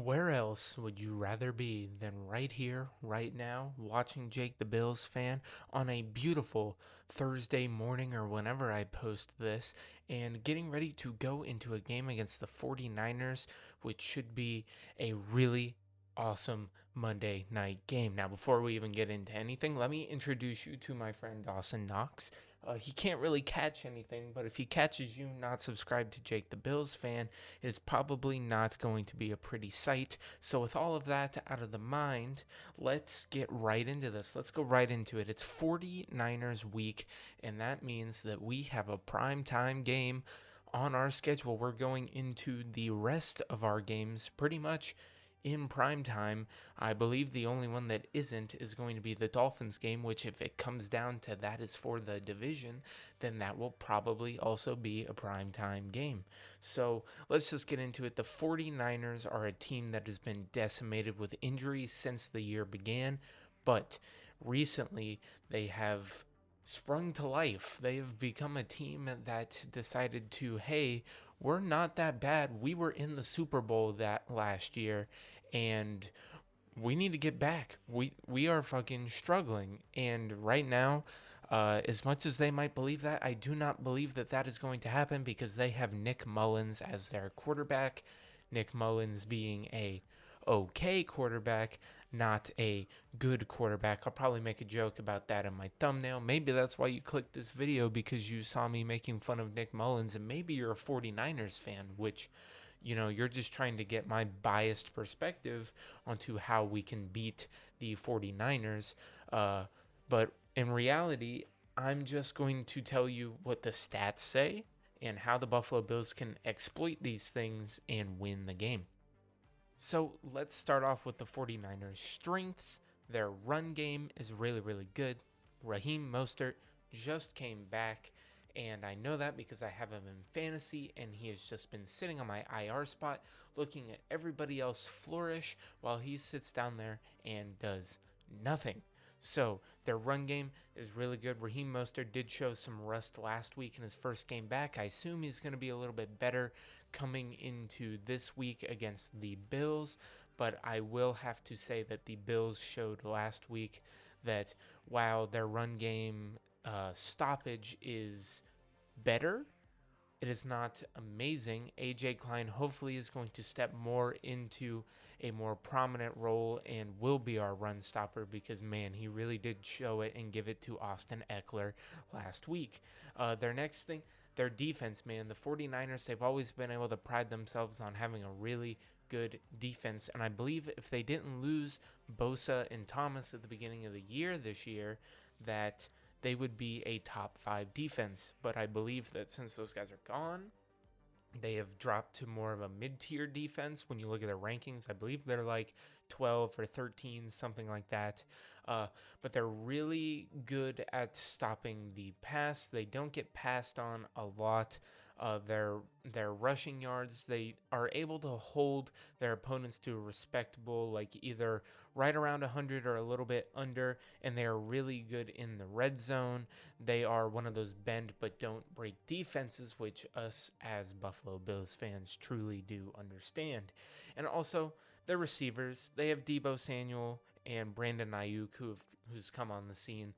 Where else would you rather be than right here, right now, watching Jake the Bills fan on a beautiful Thursday morning or whenever I post this and getting ready to go into a game against the 49ers, which should be a really awesome Monday night game. Now, before we even get into anything, let me introduce you to my friend Dawson Knox. He can't really catch anything, but if he catches you not subscribed to Jake the Bills fan, it is probably not going to be a pretty sight. So, with all of that out of the mind, let's get right into this. Let's go right into it. It's 49ers week, and that means that we have a prime time game on our schedule. We're going into the rest of our games pretty much in prime time. I believe the only one that isn't is going to be the Dolphins game, which if it comes down to that is for the division, then that will probably also be a prime time game. So let's just get into it. The 49ers are a team that has been decimated with injuries since the year began, but recently they have sprung to life. They have become a team that decided to, hey, we're not that bad. We were in the Super Bowl that last year, and we need to get back. We are fucking struggling, and right now, as much as they might believe that, I do not believe that that is going to happen because they have Nick Mullins as their quarterback. Nick Mullins being a okay quarterback, not a good quarterback. I'll probably make a joke about that in my thumbnail. Maybe that's why you clicked this video, because you saw me making fun of Nick Mullins, and maybe you're a 49ers fan, which, you're just trying to get my biased perspective onto how we can beat the 49ers. But in reality, I'm just going to tell you what the stats say and how the Buffalo Bills can exploit these things and win the game. So let's start off with the 49ers' strengths. Their run game is really, really good. Raheem Mostert just came back, and I know that because I have him in fantasy, and he has just been sitting on my IR spot looking at everybody else flourish while he sits down there and does nothing. So their run game is really good. Raheem Mostert did show some rust last week in his first game back. I assume he's going to be a little bit better coming into this week against the Bills, but I will have to say that the Bills showed last week that while their run game stoppage is better, it is not amazing. AJ Klein hopefully is going to step more into a more prominent role and will be our run stopper, because, man, he really did show it and give it to Austin Eckler last week. Their next thing, their defense, man. The 49ers, they've always been able to pride themselves on having a really good defense. And I believe if they didn't lose Bosa and Thomas at the beginning of the year this year, that they would be a top 5 defense. But I believe that since those guys are gone, they have dropped to more of a mid-tier defense. When you look at their rankings, I believe they're like 12 or 13, something like that. But they're really good at stopping the pass. They don't get passed on a lot. Their rushing yards, they are able to hold their opponents to a respectable, like either right around 100 or a little bit under, and they are really good in the red zone. They are one of those bend but don't break defenses, which us as Buffalo Bills fans truly do understand. And also, their receivers, they have Deebo Samuel and Brandon Ayuk, who's come on the scene.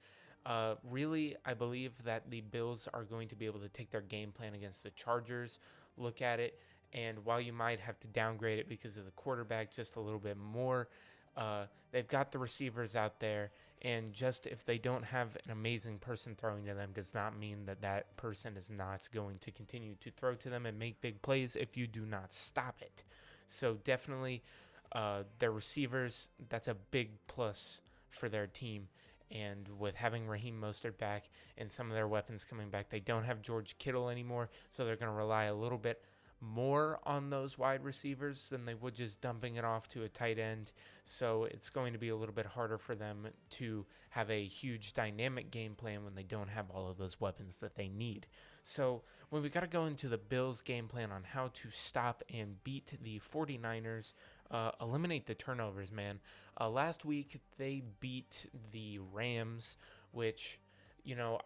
Really, I believe that the Bills are going to be able to take their game plan against the Chargers, look at it, and while you might have to downgrade it because of the quarterback just a little bit more, they've got the receivers out there, and just if they don't have an amazing person throwing to them does not mean that that person is not going to continue to throw to them and make big plays if you do not stop it. So definitely, their receivers, that's a big plus for their team. And with having Raheem Mostert back and some of their weapons coming back, they don't have George Kittle anymore, so they're going to rely a little bit more on those wide receivers than they would just dumping it off to a tight end. So it's going to be a little bit harder for them to have a huge dynamic game plan when they don't have all of those weapons that they need. So when we got to go into the Bills' game plan on how to stop and beat the 49ers, eliminate the turnovers, man. Last week, they beat the Rams, which,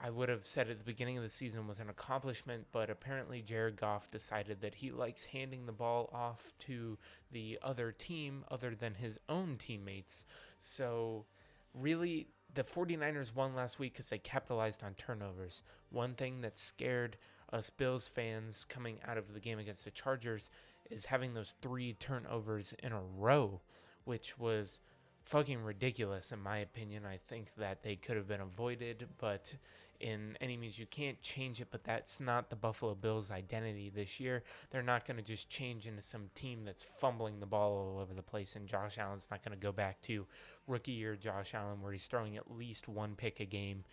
I would have said at the beginning of the season was an accomplishment, but apparently Jared Goff decided that he likes handing the ball off to the other team other than his own teammates. So, really, the 49ers won last week because they capitalized on turnovers. One thing that scared us Bills fans coming out of the game against the Chargers is having those 3 turnovers in a row, which was fucking ridiculous in my opinion. I think that they could have been avoided, but in any means you can't change it. But that's not the Buffalo Bills identity this year. They're not going to just change into some team that's fumbling the ball all over the place, and Josh Allen's not going to go back to rookie year Josh Allen where he's throwing at least 1 pick a game.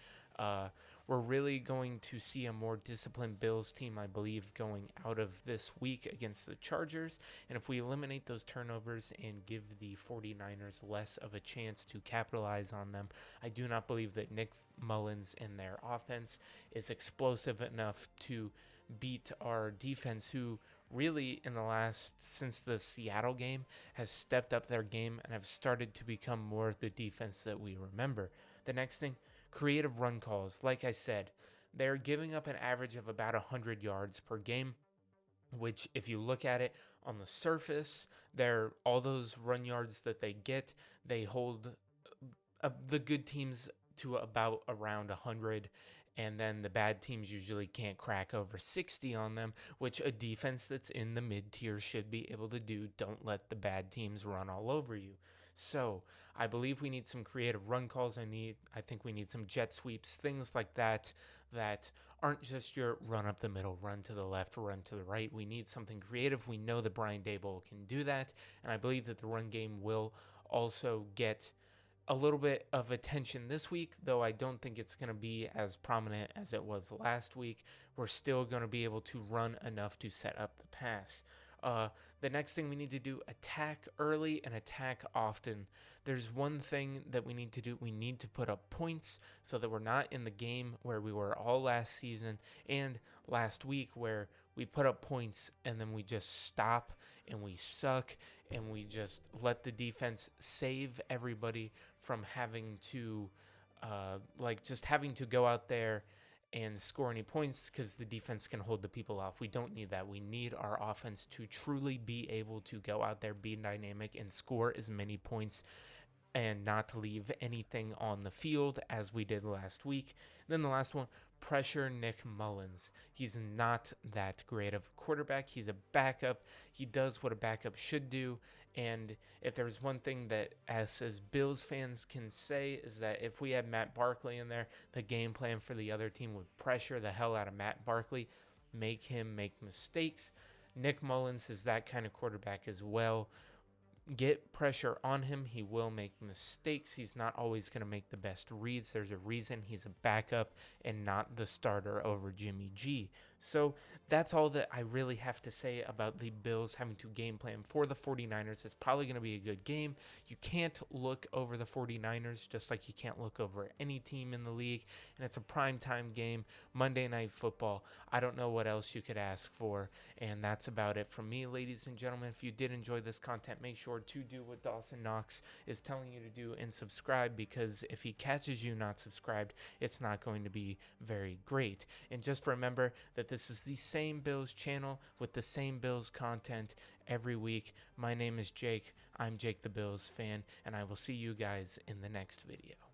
We're really going to see a more disciplined Bills team, I believe, going out of this week against the Chargers. And if we eliminate those turnovers and give the 49ers less of a chance to capitalize on them, I do not believe that Nick Mullins and their offense is explosive enough to beat our defense, who really since the Seattle game has stepped up their game and have started to become more of the defense that we remember. The next thing, creative run calls. Like I said, they're giving up an average of about 100 yards per game, which if you look at it on the surface, all those run yards that they get, they hold the good teams to about around 100, and then the bad teams usually can't crack over 60 on them, which a defense that's in the mid-tier should be able to do. Don't let the bad teams run all over you. So I believe we need some creative run calls. I think we need some jet sweeps, things like that aren't just your run up the middle, run to the left, run to the right. We need something creative. We know that Brian Daboll can do that, and I believe that the run game will also get a little bit of attention this week, though I don't think it's going to be as prominent as it was last week. We're still going to be able to run enough to set up the pass. The next thing we need to do, attack early and attack often. There's one thing that we need to do. We need to put up points so that we're not in the game where we were all last season and last week, where we put up points and then we just stop and we suck and we just let the defense save everybody from having to having to go out there and score any points because the defense can hold the people off. We don't need that. We need our offense to truly be able to go out there, be dynamic, and score as many points and not to leave anything on the field as we did last week. And then the last one, pressure Nick Mullins. He's not that great of a quarterback. He's a backup. He does what a backup should do. And if there's one thing that us as Bills fans can say is that if we had Matt Barkley in there, the game plan for the other team would pressure the hell out of Matt Barkley, make him make mistakes. Nick Mullins is that kind of quarterback as well. Get pressure on him. He will make mistakes. He's not always going to make the best reads. There's a reason he's a backup and not the starter over Jimmy G. So that's all that I really have to say about the Bills having to game plan for the 49ers. It's probably going to be a good game. You can't look over the 49ers just like you can't look over any team in the league. And it's a primetime game, Monday Night Football. I don't know what else you could ask for. And that's about it from me, ladies and gentlemen. If you did enjoy this content, make sure to do what Dawson Knox is telling you to do and subscribe, because if he catches you not subscribed, it's not going to be very great. And just remember that this is the same Bills channel with the same Bills content every week. My name is Jake. I'm Jake the Bills fan, and I will see you guys in the next video.